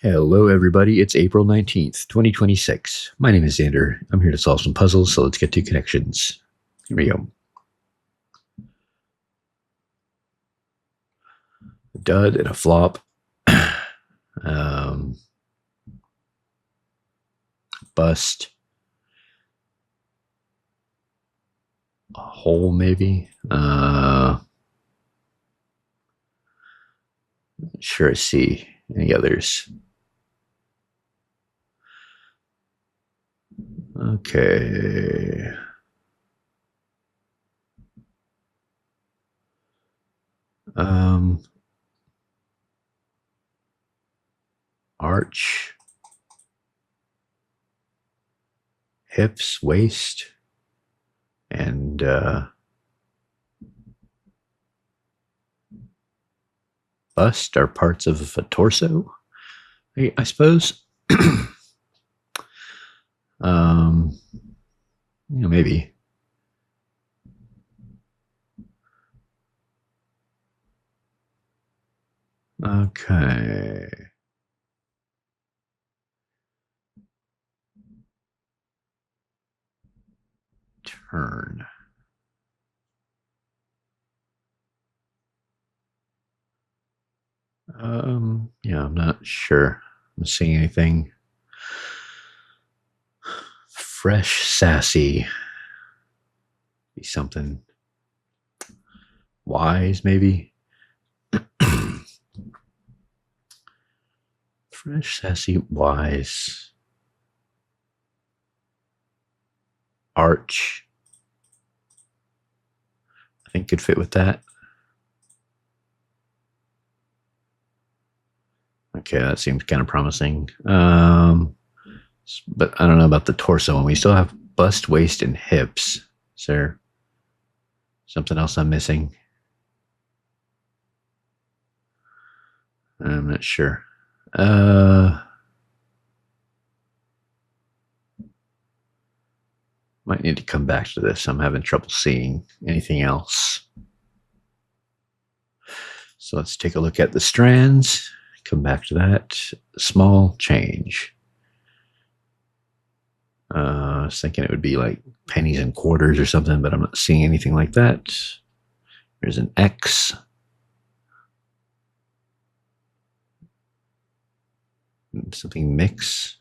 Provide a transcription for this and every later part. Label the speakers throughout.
Speaker 1: Hello, everybody. It's April 19th, 2026. My name is Xander. I'm here to solve some puzzles, so let's get to connections. Here we go. A dud and a flop. Bust. A hole, maybe. Sure, I see. Any others? Okay. Arch. Hips, waist, and bust are parts of a torso, I suppose. Maybe. Okay. Turn. Yeah, I'm not sure. I'm seeing anything. Fresh, sassy. Be something wise, maybe. Fresh, sassy, wise. Arch. I think could fit with that. Okay, that seems kind of promising. But I don't know about the torso one. We still have bust, waist, and hips. Is there something else I'm missing? I'm not sure. Might need to come back to this. I'm having trouble seeing anything else. So let's take a look at the strands. Come back to that. Small change. I was thinking it would be like pennies and quarters or something, but I'm not seeing anything like that. There's an X. Something mix.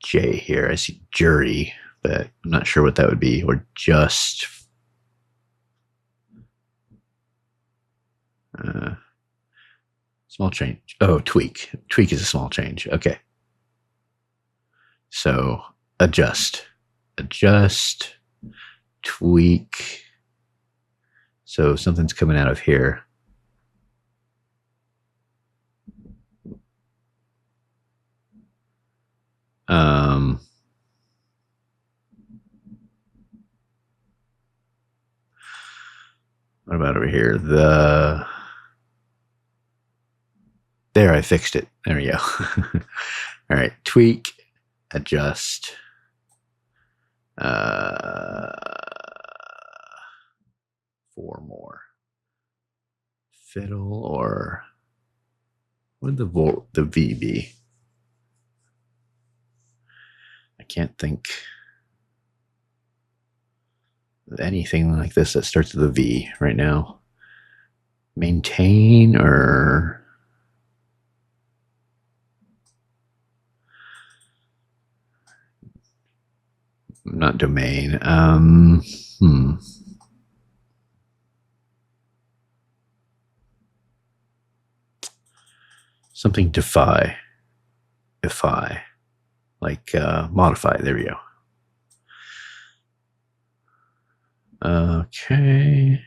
Speaker 1: J here. I see jury, but I'm not sure what that would be, or just. Small change. Oh, tweak. Tweak is a small change. Okay. So adjust. Adjust. Tweak. So something's coming out of here. What about over here? There, I fixed it. There we go. All right, tweak, adjust. 4 more. Fiddle, or what would the V be? I can't think of anything like this that starts with a V right now. Maintain, or not domain. Something defy. Defy. Like modify. There we go. Okay.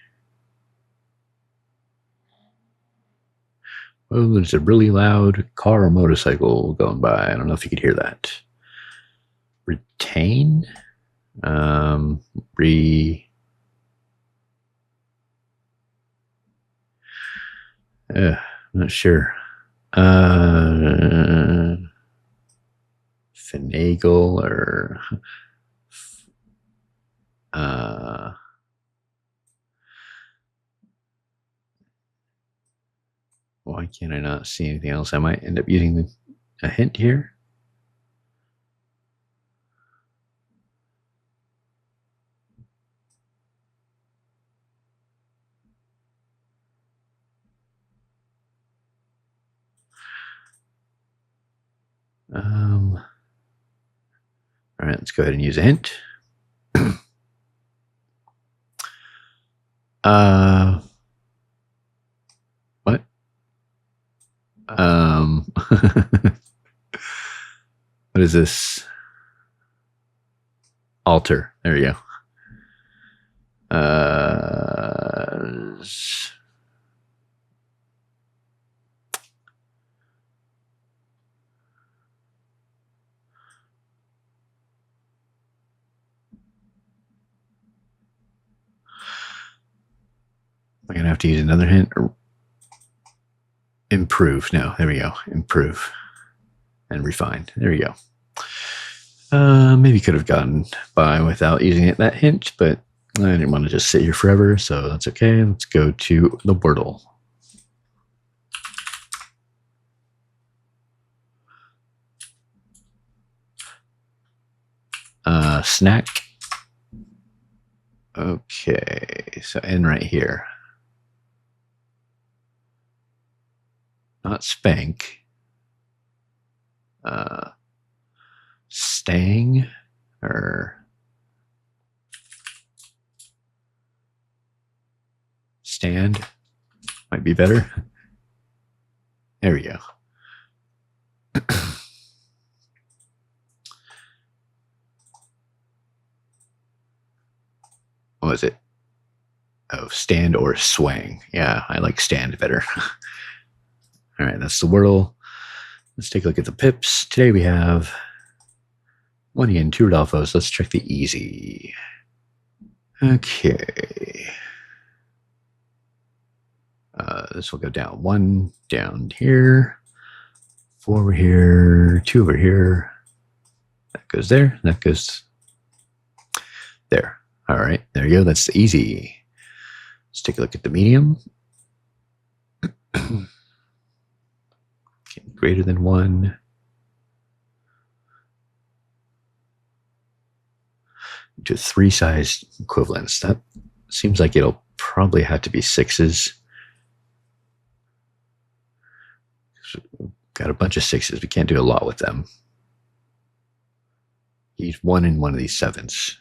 Speaker 1: Oh, there's a really loud car or motorcycle going by. I don't know if you could hear that. Retain. I'm not sure. finagle or why can't I not see anything else? I might end up using a hint here. All right, let's go ahead and use a hint. What? What is this? Alter. There we go. I'm gonna have to use another hint or improve. No, there we go. Improve and refine. There we go. Maybe could have gotten by without using that hint, but I didn't want to just sit here forever, so that's okay. Let's go to the Wordle. Snack. Okay, so N right here. Not spank. Stang or stand might be better. There we go. What was it? Oh, stand or swang. Yeah, I like stand better. All right, that's the Wordle. Let's take a look at the pips. Today we have 1 yen, 2 Rodolfos. Let's check the easy. Okay. This will go down 1 down here, 4 over here, 2 over here. That goes there. That goes there. All right, there you go. That's the easy. Let's take a look at the medium. Okay, greater than 1. To 3 size equivalents. That seems like it'll probably have to be 6s. Got a bunch of 6s. We can't do a lot with them. Use 1 in one of these 7s.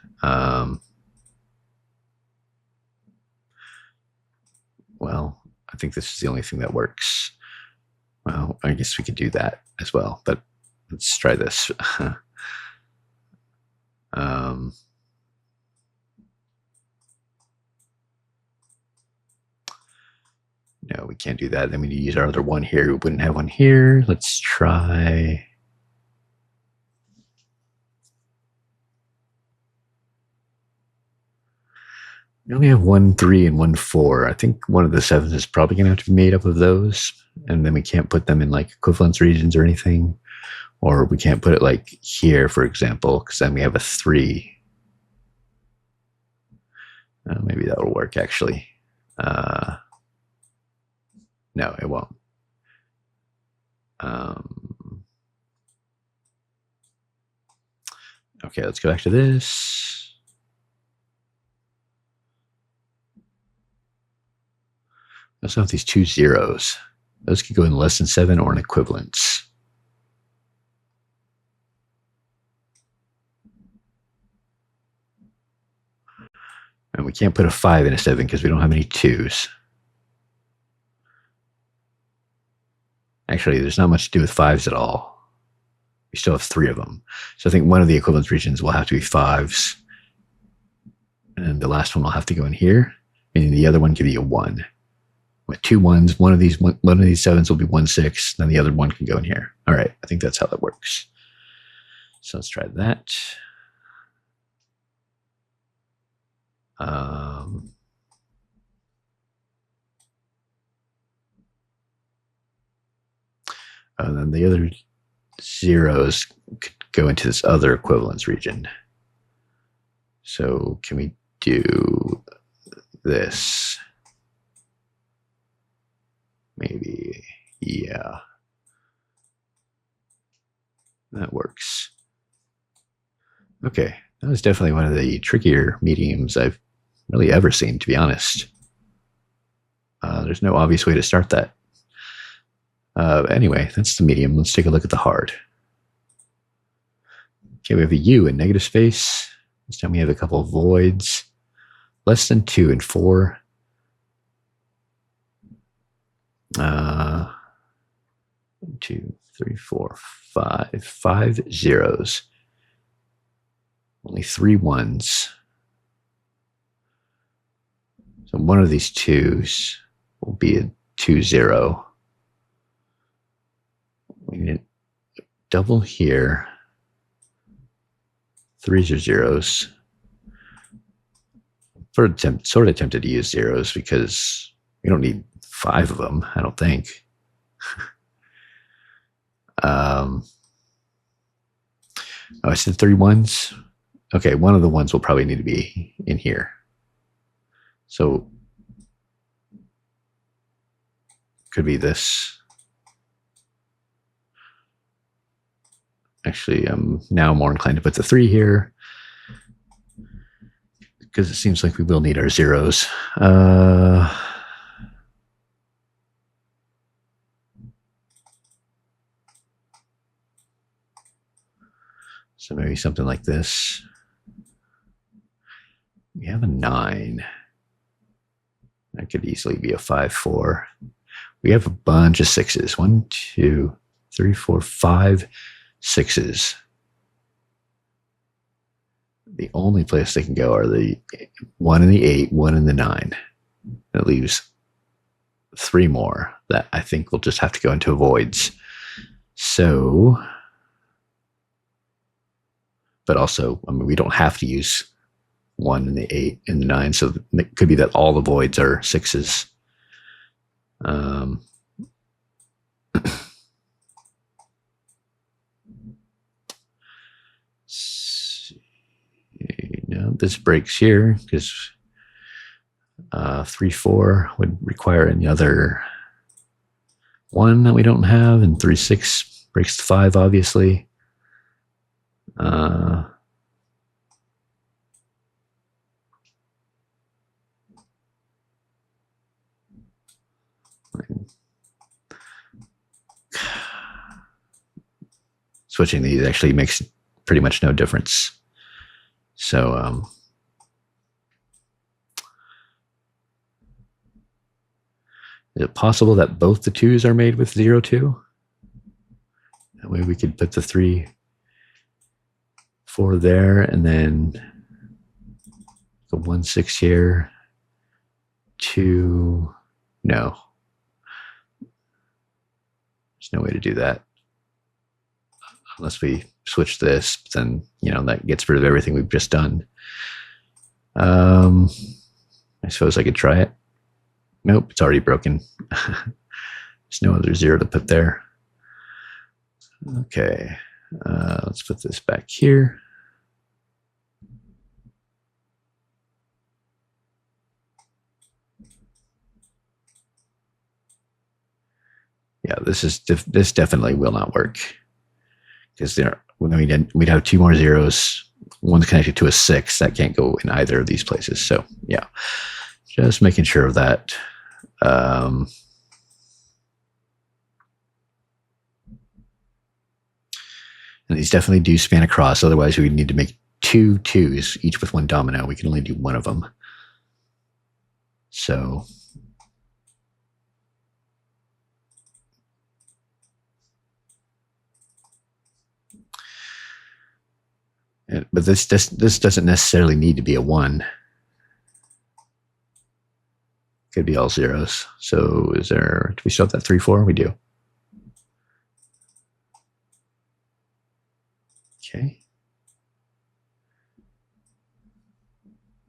Speaker 1: Well, I think this is the only thing that works. Well, I guess we could do that as well, but let's try this. No, we can't do that. Then we need to use our other 1 here. We wouldn't have 1 here. Let's try. We only have 1, 3, and 1, 4. I think one of the 7s is probably going to have to be made up of those. And then we can't put them in like equivalence regions or anything. Or we can't put it like here, for example, because then we have a 3. Maybe that will work, actually. No, it won't. Okay, let's go back to this. Let's have these 2 zeros. Those could go in less than 7 or an equivalence. And we can't put a 5 in a 7 because we don't have any 2s. Actually, there's not much to do with 5s at all. We still have 3 of them. So I think one of the equivalence regions will have to be 5s. And the last one will have to go in here. And the other one can be a 1. With 2 1s, one of these 7s will be 1 6, then the other one can go in here. All right, I think that's how that works. So let's try that. And then the other zeros could go into this other equivalence region. So can we do this? Maybe, yeah. That works. Okay, that was definitely one of the trickier mediums I've really ever seen, to be honest. There's no obvious way to start that. Anyway, that's the medium. Let's take a look at the hard. Okay, we have a U in negative space. This time we have a couple of voids. Less than 2 and 4. 1, 2, 3, 4, 5. 5 zeros. Only 3 ones. So one of these twos will be a 2, 0. We need a double here. 3s are zeros. Sort of tempted to use zeros because we don't need 5 of them, I don't think. Oh, I said 3 ones. Okay, one of the ones will probably need to be in here. So could be this. Actually, I'm now more inclined to put the 3 here because it seems like we will need our zeros. So maybe something like this. We have a 9. That could easily be a 5, 4. We have a bunch of 6s. 1, 2, 3, 4, 5 6s. The only place they can go are the 1 and the 8, 1 and the 9. That leaves 3 more that I think will just have to go into voids. So, but also, I mean, we don't have to use 1 and the 8 and the 9, so it could be that all the voids are 6s. No, this breaks here because 3, 4 would require another 1 that we don't have, and 3, 6 breaks the 5, obviously. Switching these actually makes pretty much no difference. So, is it possible that both the 2s are made with 0, 2? That way we could put the 3, 4 there, and then the 1, 6 here. 2, no. There's no way to do that. Unless we switch this, then, you know, that gets rid of everything we've just done. I suppose I could try it. Nope, it's already broken. There's no other 0 to put there. Okay, let's put this back here. Yeah, this definitely will not work. Because we'd have 2 more zeros. One's connected to a 6. That can't go in either of these places. So, yeah, just making sure of that. And these definitely do span across. Otherwise, we would need to make 2 2s, each with 1 domino. We can only do 1 of them. So... but this doesn't necessarily need to be a 1. Could be all zeros. So do we still have that 3, 4? We do. Okay.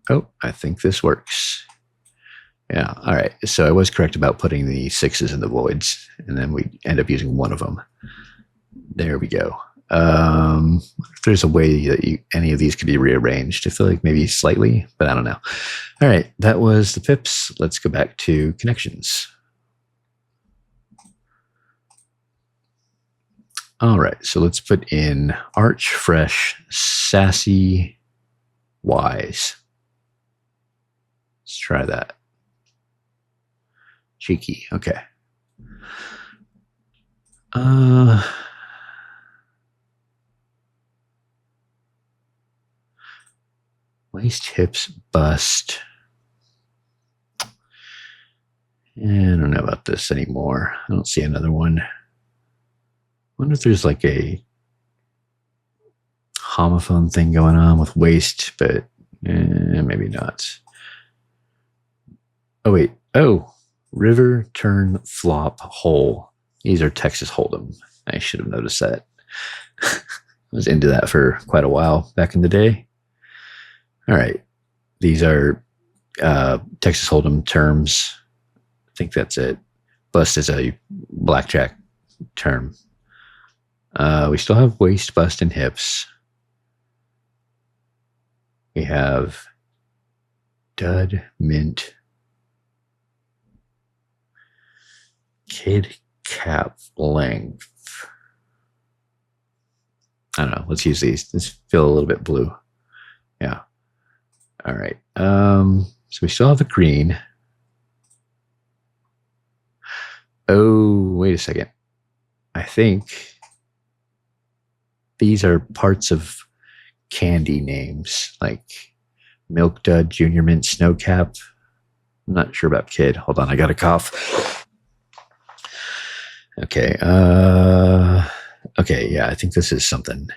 Speaker 1: Oh, I think this works. Yeah, all right. So I was correct about putting the 6s in the voids, and then we end up using 1 of them. There we go. If there's a way that any of these could be rearranged. I feel like maybe slightly, but I don't know. All right, that was the pips. Let's go back to connections. All right, so let's put in arch, fresh, sassy, wise. Let's try that. Cheeky, okay. Waist, hips, bust. I don't know about this anymore. I don't see another one. I wonder if there's like a homophone thing going on with waist, but maybe not. Oh, wait. Oh, river, turn, flop, hole. These are Texas Hold'em. I should have noticed that. I was into that for quite a while back in the day. All right. These are Texas Hold'em terms. I think that's it. Bust is a blackjack term. We still have waist, bust, and hips. We have dud, mint, kid, cap, length. I don't know. Let's use these. Let's feel a little bit blue. Yeah. All right. So we still have a green. Oh, wait a second. I think these are parts of candy names, like Milk Dud, Junior Mint, Snow Cap. I'm not sure about kid. Hold on, I got a cough. Okay. Okay, yeah, I think this is something.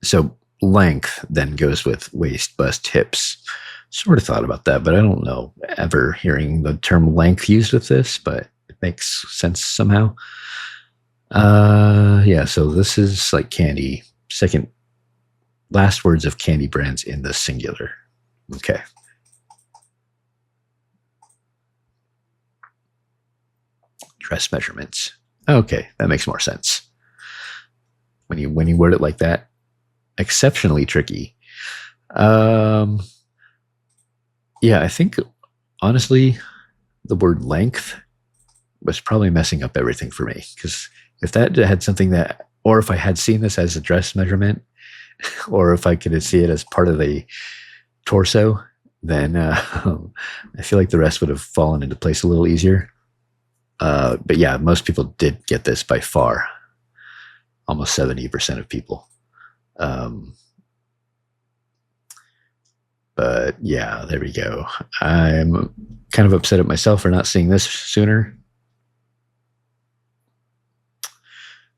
Speaker 1: So length then goes with waist, bust, hips. Sort of thought about that, but I don't know ever hearing the term length used with this, but it makes sense somehow. Yeah, so this is like candy. Last words of candy brands in the singular. Okay. Dress measurements. Okay, that makes more sense. When you word it like that, exceptionally tricky. Yeah, I think honestly, the word length was probably messing up everything for me, because if that had something that, or if I had seen this as a dress measurement, or if I could see it as part of the torso, then I feel like the rest would have fallen into place a little easier. But yeah, most people did get this by far. Almost 70% of people. But yeah, there we go. I'm kind of upset at myself for not seeing this sooner.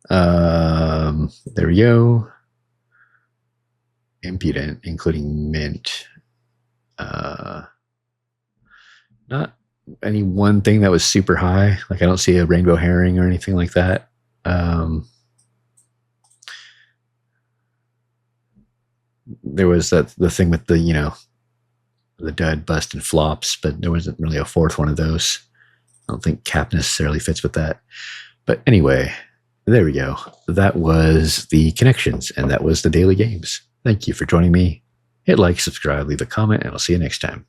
Speaker 1: There we go. Impudent, including mint. Not any one thing that was super high. Like I don't see a rainbow herring or anything like that. There was the thing with the, the dud, bust, and flops, but there wasn't really a fourth one of those. I don't think cap necessarily fits with that. But anyway, there we go. That was the connections, and that was the daily games. Thank you for joining me. Hit like, subscribe, leave a comment, and I'll see you next time.